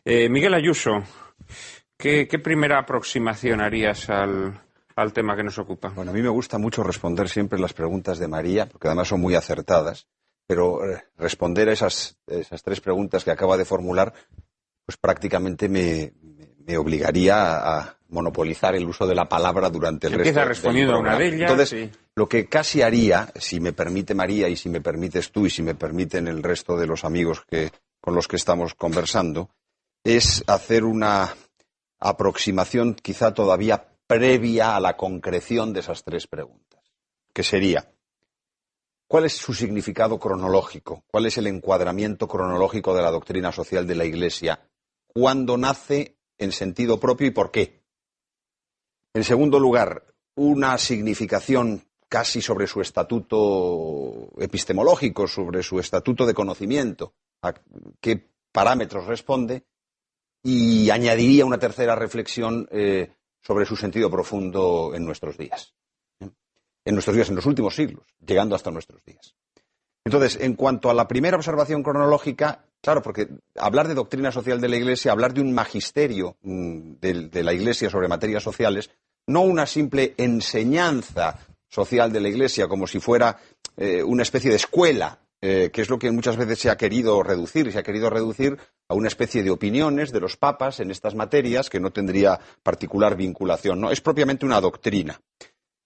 Miguel Ayuso, ¿qué primera aproximación harías al tema que nos ocupa? Bueno, a mí me gusta mucho responder siempre las preguntas de María, porque además son muy acertadas, pero responder a esas tres preguntas que acaba de formular, pues prácticamente me obligaría a monopolizar el uso de la palabra durante el resto Empieza del respondiendo a una programa. de ellas. Entonces, Sí. lo que casi haría, si me permite María y si me permites tú y si me permiten el resto de los amigos con los que estamos conversando, es hacer una aproximación quizá todavía previa a la concreción de esas tres preguntas, que sería: ¿cuál es su significado cronológico? ¿Cuál es el encuadramiento cronológico de la doctrina social de la Iglesia? ¿Cuándo nace en sentido propio y por qué? En segundo lugar, una significación casi sobre su estatuto epistemológico, sobre su estatuto de conocimiento, a qué parámetros responde, y añadiría una tercera reflexión sobre su sentido profundo en nuestros días. En los últimos siglos, llegando hasta nuestros días. Entonces, en cuanto a la primera observación cronológica, claro, porque hablar de doctrina social de la Iglesia, hablar de un magisterio de la Iglesia sobre materias sociales, no una simple enseñanza social de la Iglesia como si fuera una especie de escuela, que es lo que muchas veces se ha querido reducir, y se ha querido reducir a una especie de opiniones de los papas en estas materias que no tendría particular vinculación, ¿no? Es propiamente una doctrina.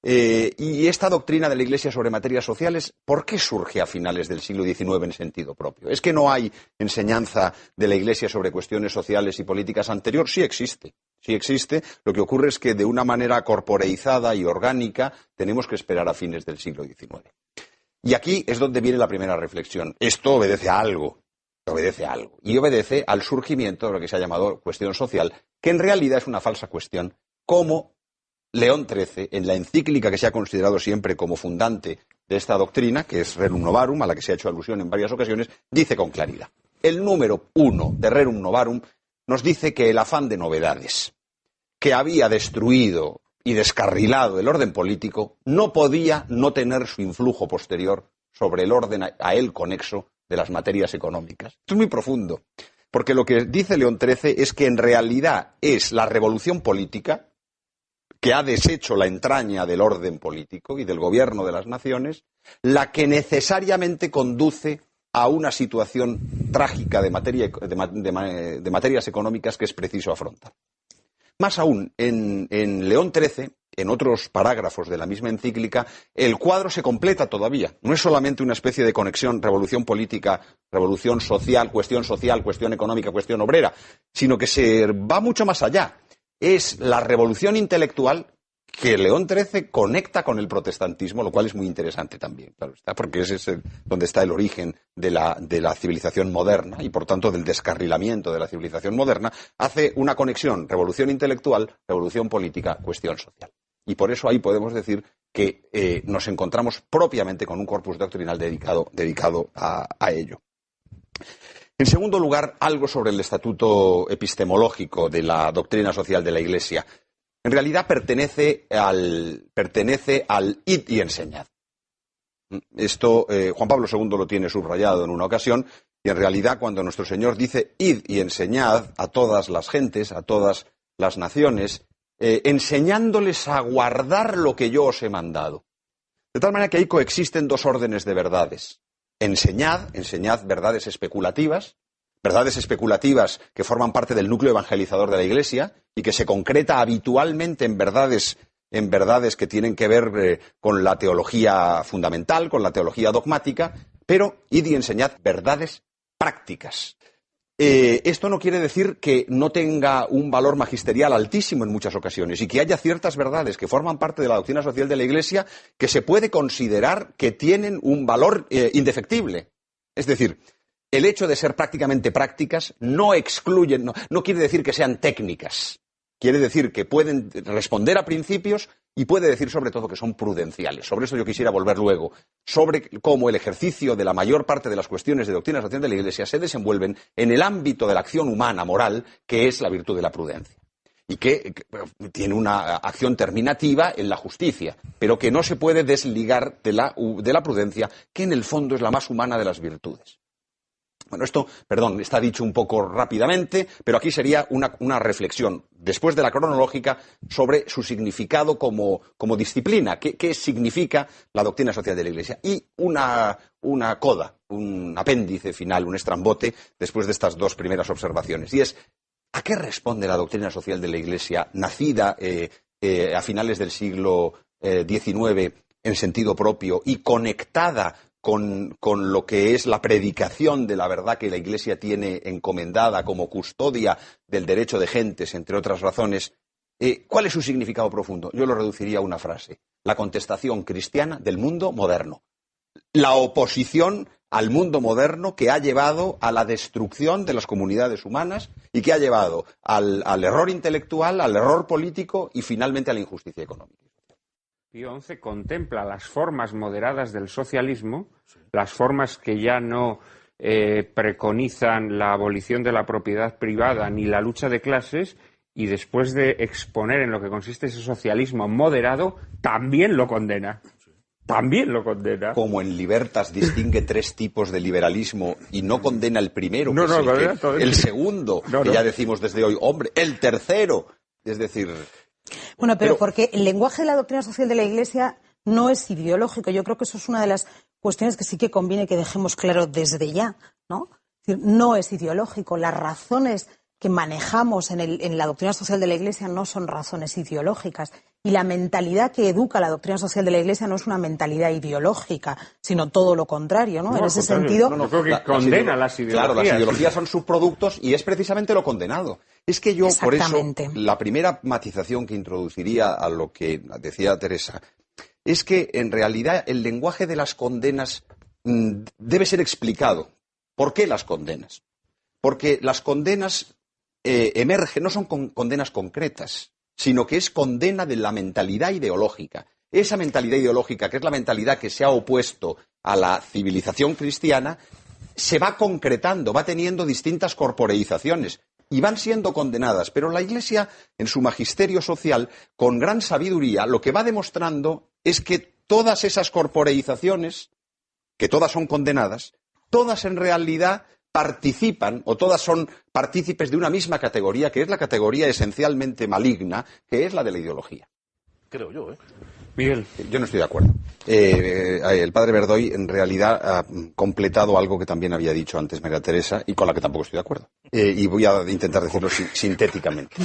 Y esta doctrina de la Iglesia sobre materias sociales, ¿por qué surge a finales del siglo XIX en sentido propio? ¿Es que no hay enseñanza de la Iglesia sobre cuestiones sociales y políticas anterior? Sí existe. Sí existe. Lo que ocurre es que de una manera corporeizada y orgánica tenemos que esperar a fines del siglo XIX. Y aquí es donde viene la primera reflexión. Esto obedece a algo. Y obedece al surgimiento de lo que se ha llamado cuestión social, que en realidad es una falsa cuestión, como León XIII, en la encíclica que se ha considerado siempre como fundante de esta doctrina, que es Rerum Novarum, a la que se ha hecho alusión en varias ocasiones, dice con claridad. El número 1 de Rerum Novarum nos dice que el afán de novedades, que había destruido y descarrilado el orden político, no podía no tener su influjo posterior sobre el orden a él conexo de las materias económicas. Esto es muy profundo, porque lo que dice León XIII es que en realidad es la revolución política que ha deshecho la entraña del orden político y del gobierno de las naciones, la que necesariamente conduce a una situación trágica de materias económicas que es preciso afrontar. Más aún, en León XIII, en otros parágrafos de la misma encíclica, el cuadro se completa todavía. No es solamente una especie de conexión revolución política, revolución social, cuestión económica, cuestión obrera, sino que se va mucho más allá. Es la revolución intelectual que León XIII conecta con el protestantismo, lo cual es muy interesante también, claro está, porque ese es donde está el origen de la civilización moderna y, por tanto, del descarrilamiento de la civilización moderna. Hace una conexión revolución intelectual, revolución política, cuestión social. Y por eso ahí podemos decir que nos encontramos propiamente con un corpus doctrinal dedicado a ello. En segundo lugar, algo sobre el estatuto epistemológico de la doctrina social de la Iglesia. En realidad pertenece al id y enseñad. Esto Juan Pablo II lo tiene subrayado en una ocasión, y en realidad cuando nuestro Señor dice id y enseñad a todas las gentes, a todas las naciones, enseñándoles a guardar lo que yo os he mandado. De tal manera que ahí coexisten dos órdenes de verdades. Enseñad verdades especulativas que forman parte del núcleo evangelizador de la Iglesia y que se concreta habitualmente en verdades que tienen que ver con la teología fundamental, con la teología dogmática, pero id y enseñad verdades prácticas. Esto no quiere decir que no tenga un valor magisterial altísimo en muchas ocasiones y que haya ciertas verdades que forman parte de la doctrina social de la Iglesia que se puede considerar que tienen un valor indefectible. Es decir, el hecho de ser prácticamente prácticas no quiere decir que sean técnicas. Quiere decir que pueden responder a principios y puede decir sobre todo que son prudenciales. Sobre eso yo quisiera volver luego, sobre cómo el ejercicio de la mayor parte de las cuestiones de doctrina social de la Iglesia se desenvuelven en el ámbito de la acción humana, moral, que es la virtud de la prudencia. Y que tiene una acción terminativa en la justicia, pero que no se puede desligar de la prudencia, que en el fondo es la más humana de las virtudes. Bueno, esto, perdón, está dicho un poco rápidamente, pero aquí sería una reflexión, después de la cronológica, sobre su significado como disciplina. ¿Qué significa la doctrina social de la Iglesia? Y una coda, un apéndice final, un estrambote, después de estas dos primeras observaciones. Y es, ¿a qué responde la doctrina social de la Iglesia, nacida a finales del siglo XIX en sentido propio y conectada con lo que es la predicación de la verdad que la Iglesia tiene encomendada como custodia del derecho de gentes, entre otras razones? ¿Cuál es su significado profundo? Yo lo reduciría a una frase: la contestación cristiana del mundo moderno. La oposición al mundo moderno que ha llevado a la destrucción de las comunidades humanas y que ha llevado al error intelectual, al error político y finalmente a la injusticia económica. Pío XI contempla las formas moderadas del socialismo, las formas que ya no preconizan la abolición de la propiedad privada ni la lucha de clases, y después de exponer en lo que consiste ese socialismo moderado, también lo condena. También lo condena. Como en Libertas distingue tres tipos de liberalismo y no condena el primero, el segundo, que ya decimos desde hoy, hombre, el tercero, es decir... Bueno, pero porque el lenguaje de la doctrina social de la Iglesia no es ideológico. Yo creo que eso es una de las cuestiones que sí que conviene que dejemos claro desde ya, ¿no? Es decir, no es ideológico. Las razones que manejamos en la doctrina social de la Iglesia no son razones ideológicas. Y la mentalidad que educa la doctrina social de la Iglesia no es una mentalidad ideológica, sino todo lo contrario, ¿no? En ese sentido... No, creo que condena las ideologías. Claro, las ideologías son subproductos y es precisamente lo condenado. Es que yo, por eso, la primera matización que introduciría a lo que decía Teresa, es que en realidad el lenguaje de las condenas debe ser explicado. ¿Por qué las condenas? Porque las condenas emergen, no son condenas concretas, sino que es condena de la mentalidad ideológica. Esa mentalidad ideológica, que es la mentalidad que se ha opuesto a la civilización cristiana, se va concretando, va teniendo distintas corporeizaciones y van siendo condenadas. Pero la Iglesia, en su magisterio social, con gran sabiduría, lo que va demostrando es que todas esas corporeizaciones, que todas son condenadas, todas en realidad participan, o todas son partícipes de una misma categoría, que es la categoría esencialmente maligna, que es la de la ideología. Creo yo, ¿eh? Miguel. Yo no estoy de acuerdo. El padre Verdoy en realidad ha completado algo que también había dicho antes María Teresa y con la que tampoco estoy de acuerdo. Y voy a intentar decirlo sintéticamente.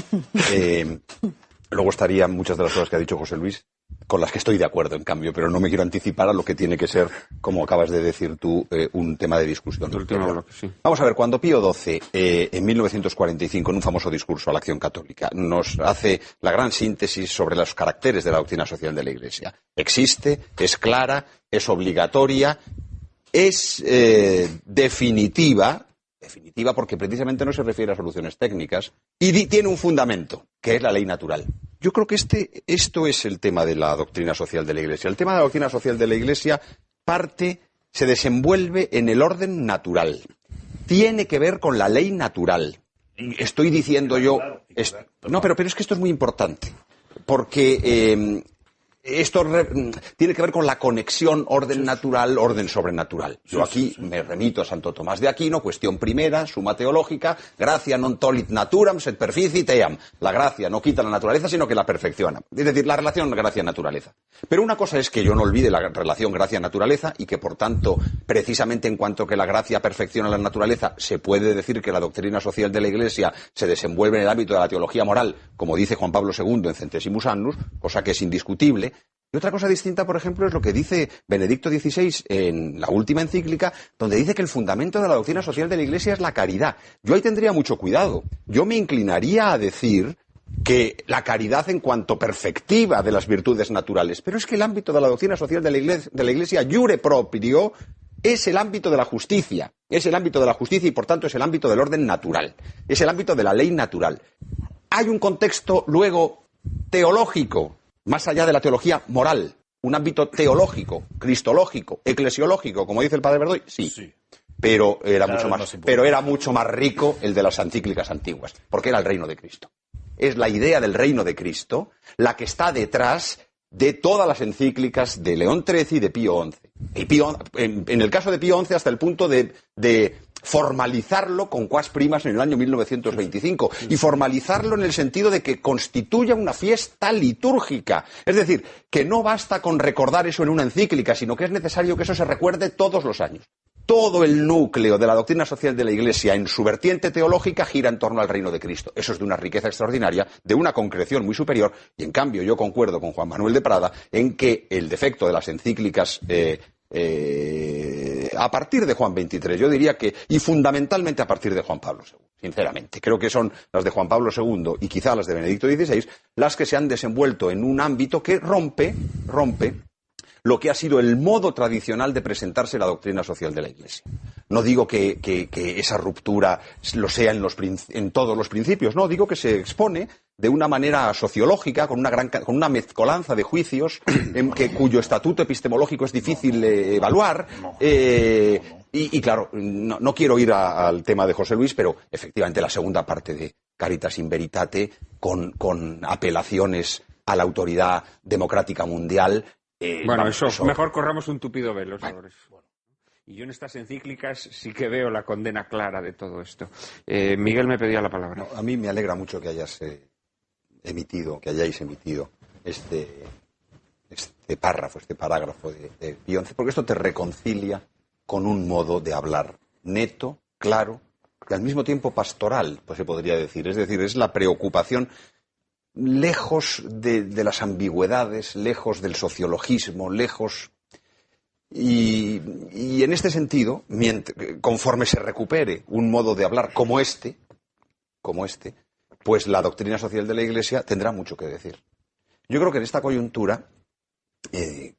Luego estarían muchas de las cosas que ha dicho José Luis, con las que estoy de acuerdo, en cambio, pero no me quiero anticipar a lo que tiene que ser, como acabas de decir tú, un tema de discusión. Sí. Vamos a ver, cuando Pío XII, en 1945, en un famoso discurso a la Acción Católica, nos hace la gran síntesis sobre los caracteres de la doctrina social de la Iglesia. Existe, es clara, es obligatoria, es definitiva porque precisamente no se refiere a soluciones técnicas, y tiene un fundamento, que es la ley natural. Yo creo que esto es el tema de la doctrina social de la Iglesia. El tema de la doctrina social de la Iglesia se desenvuelve en el orden natural. Tiene que ver con la ley natural. Estoy diciendo yo... No, pero es que esto es muy importante, porque... esto tiene que ver con la conexión orden natural, orden sobrenatural. Yo aquí me remito a Santo Tomás de Aquino, cuestión primera, suma teológica, gratia non tolit naturam sed perficit eam. La gracia no quita la naturaleza, sino que la perfecciona. Es decir, la relación gracia-naturaleza. Pero una cosa es que yo no olvide la relación gracia-naturaleza y que, por tanto, precisamente en cuanto que la gracia perfecciona la naturaleza, se puede decir que la doctrina social de la Iglesia se desenvuelve en el ámbito de la teología moral, como dice Juan Pablo II en Centesimus Annus, cosa que es indiscutible. Y otra cosa distinta, por ejemplo, es lo que dice Benedicto XVI en la última encíclica, donde dice que el fundamento de la doctrina social de la Iglesia es la caridad. Yo ahí tendría mucho cuidado. Yo me inclinaría a decir que la caridad en cuanto perfectiva de las virtudes naturales, pero es que el ámbito de la doctrina social de la Iglesia iure proprio es el ámbito de la justicia. Es el ámbito de la justicia y, por tanto, es el ámbito del orden natural. Es el ámbito de la ley natural. Hay un contexto, luego, teológico, más allá de la teología moral, un ámbito teológico, cristológico, eclesiológico, como dice el padre Verdoy, sí. Pero era mucho más rico el de las encíclicas antiguas, porque era el reino de Cristo. Es la idea del reino de Cristo la que está detrás de todas las encíclicas de León XIII y de Pío XI. En el caso de Pío XI hasta el punto de formalizarlo con quas primas en el año 1925 y formalizarlo en el sentido de que constituya una fiesta litúrgica. Es decir, que no basta con recordar eso en una encíclica, sino que es necesario que eso se recuerde todos los años. Todo el núcleo de la doctrina social de la Iglesia en su vertiente teológica gira en torno al reino de Cristo. Eso es de una riqueza extraordinaria, de una concreción muy superior, y en cambio yo concuerdo con Juan Manuel de Prada en que el defecto de las encíclicas a partir de Juan XXIII, yo diría que, y fundamentalmente a partir de Juan Pablo II, sinceramente. Creo que son las de Juan Pablo II y quizá las de Benedicto XVI las que se han desenvuelto en un ámbito que rompe lo que ha sido el modo tradicional de presentarse la doctrina social de la Iglesia. No digo que esa ruptura lo sea en todos los principios, no, digo que se expone de una manera sociológica, con una mezcolanza de juicios cuyo estatuto epistemológico es difícil evaluar. Y claro, no quiero ir al tema de José Luis, pero efectivamente la segunda parte de Caritas in Veritate, con apelaciones a la autoridad democrática mundial. Eso mejor corramos un tupido velo sobre eso. Y yo en estas encíclicas sí que veo la condena clara de todo esto. Miguel me pedía la palabra. A mí me alegra mucho que hayáis emitido este parágrafo de Pío XI, porque esto te reconcilia con un modo de hablar neto, claro, y al mismo tiempo pastoral, pues se podría decir. Es decir, es la preocupación lejos de las ambigüedades, lejos del sociologismo, lejos. Y en este sentido, conforme se recupere un modo de hablar como este, pues la doctrina social de la Iglesia tendrá mucho que decir. Yo creo que en esta coyuntura,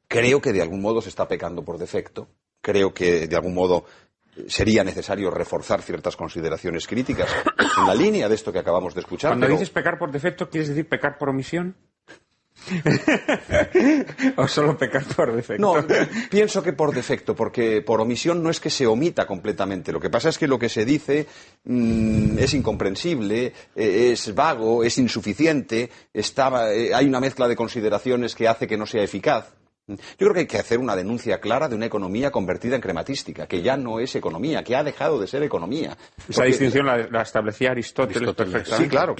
creo que de algún modo se está pecando por defecto, creo que de algún modo sería necesario reforzar ciertas consideraciones críticas en la línea de esto que acabamos de escuchar. Cuando dices pecar por defecto, ¿quieres decir pecar por omisión? ¿O solo pecar por defecto? No, pienso que por defecto, porque por omisión no es que se omita completamente. Lo que pasa es que lo que se dice es incomprensible, es vago, es insuficiente, hay una mezcla de consideraciones que hace que no sea eficaz. Yo creo que hay que hacer una denuncia clara de una economía convertida en crematística, que ya no es economía, que ha dejado de ser economía. Esa distinción la establecía Aristóteles perfectamente. Sí, claro.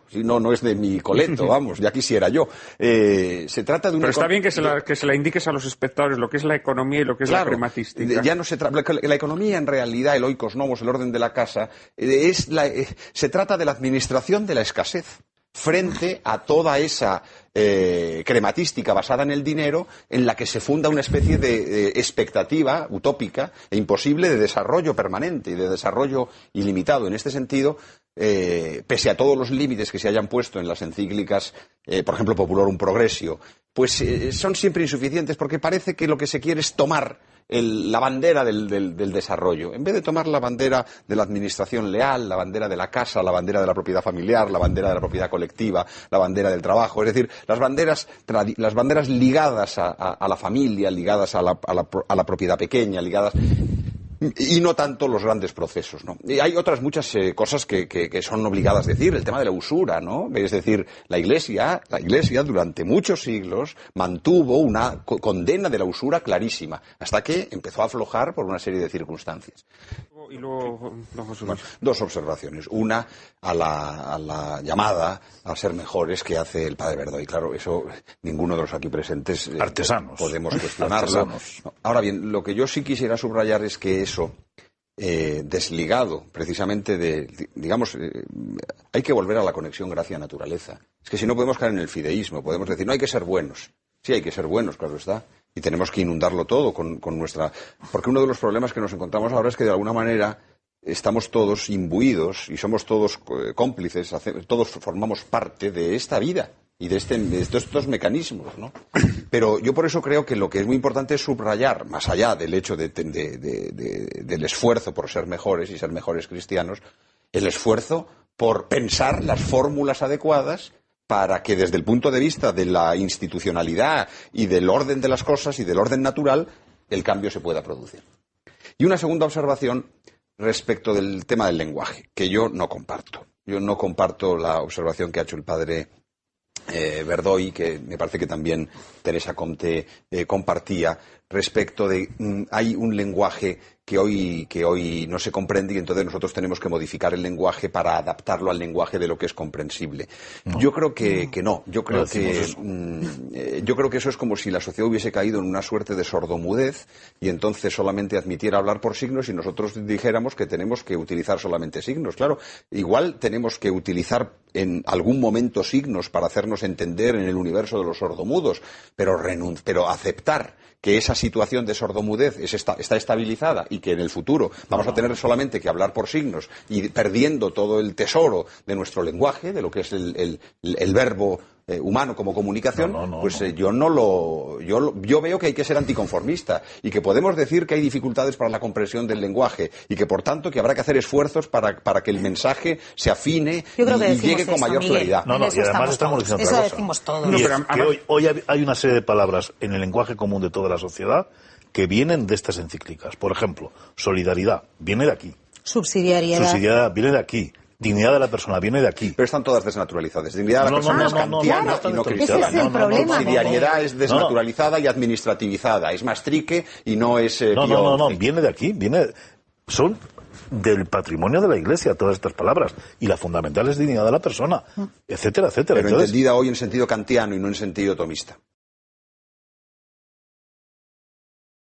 Sí, no es de mi coleto, vamos, ya quisiera yo. Se trata de una. Pero está bien que se la indiques a los espectadores lo que es la economía y lo que es la crematística. Ya no la economía, en realidad, el oikos nomos, el orden de la casa, se trata de la administración de la escasez frente a toda esa crematística basada en el dinero, en la que se funda una especie de expectativa utópica e imposible de desarrollo permanente y de desarrollo ilimitado. En este sentido, pese a todos los límites que se hayan puesto en las encíclicas, por ejemplo, Populorum Progressio, pues son siempre insuficientes, porque parece que lo que se quiere es tomar la bandera del desarrollo, en vez de tomar la bandera de la administración leal, la bandera de la casa, la bandera de la propiedad familiar, la bandera de la propiedad colectiva, la bandera del trabajo. Es decir, las banderas ligadas a la familia, ligadas a la propiedad pequeña, ligadas. Y no tanto los grandes procesos, ¿no? Y hay otras muchas cosas que son obligadas a decir. El tema de la usura, ¿no? Es decir, la Iglesia durante muchos siglos mantuvo una condena de la usura clarísima, hasta que empezó a aflojar por una serie de circunstancias. Y luego, dos observaciones. Una, a la llamada a ser mejores que hace el padre Verdoy. Claro, eso ninguno de los aquí presentes artesanos podemos cuestionarlo. No. Ahora bien, lo que yo sí quisiera subrayar es que eso, desligado precisamente hay que volver a la conexión gracia-naturaleza. Es que si no podemos caer en el fideísmo, podemos decir, no hay que ser buenos. Sí, hay que ser buenos, claro está. Y tenemos que inundarlo todo con nuestra. Porque uno de los problemas que nos encontramos ahora es que de alguna manera estamos todos imbuidos y somos todos cómplices, todos formamos parte de esta vida y de estos mecanismos, ¿no? Pero yo por eso creo que lo que es muy importante es subrayar, más allá del hecho del esfuerzo por ser mejores y ser mejores cristianos, el esfuerzo por pensar las fórmulas adecuadas para que desde el punto de vista de la institucionalidad y del orden de las cosas y del orden natural, el cambio se pueda producir. Y una segunda observación respecto del tema del lenguaje, que yo no comparto. Yo no comparto la observación que ha hecho el padre Verdoy, que me parece que también Teresa Comte compartía, respecto de hay un lenguaje que hoy no se comprende y entonces nosotros tenemos que modificar el lenguaje para adaptarlo al lenguaje de lo que es comprensible. No. Yo creo que no. Yo creo que eso es como si la sociedad hubiese caído en una suerte de sordomudez y entonces solamente admitiera hablar por signos y nosotros dijéramos que tenemos que utilizar solamente signos. Claro, igual tenemos que utilizar en algún momento signos para hacernos entender en el universo de los sordomudos, pero aceptar que esa situación de sordomudez está estabilizada y que en el futuro vamos a tener solamente que hablar por signos y perdiendo todo el tesoro de nuestro lenguaje, de lo que es el verbo humano como comunicación, yo veo que hay que ser anticonformista y que podemos decir que hay dificultades para la comprensión del lenguaje y que por tanto que habrá que hacer esfuerzos para que el mensaje se afine y llegue con mayor claridad. Y además estamos diciendo otra cosa. Decimos todos. Y es que hoy hay una serie de palabras en el lenguaje común de toda la sociedad que vienen de estas encíclicas. Por ejemplo, solidaridad viene de aquí. Subsidiariedad viene de aquí. Dignidad de la persona viene de aquí. Pero están todas desnaturalizadas. Dignidad de la persona es kantiana y no cristiana. Ese es el problema. Subsidiariedad es desnaturalizada y administrativizada. Es Maastricht y no es... No, viene de aquí. Son del patrimonio de la Iglesia todas estas palabras. Y la fundamental es dignidad de la persona, etcétera, etcétera. Pero entonces, entendida hoy en sentido kantiano y no en sentido tomista.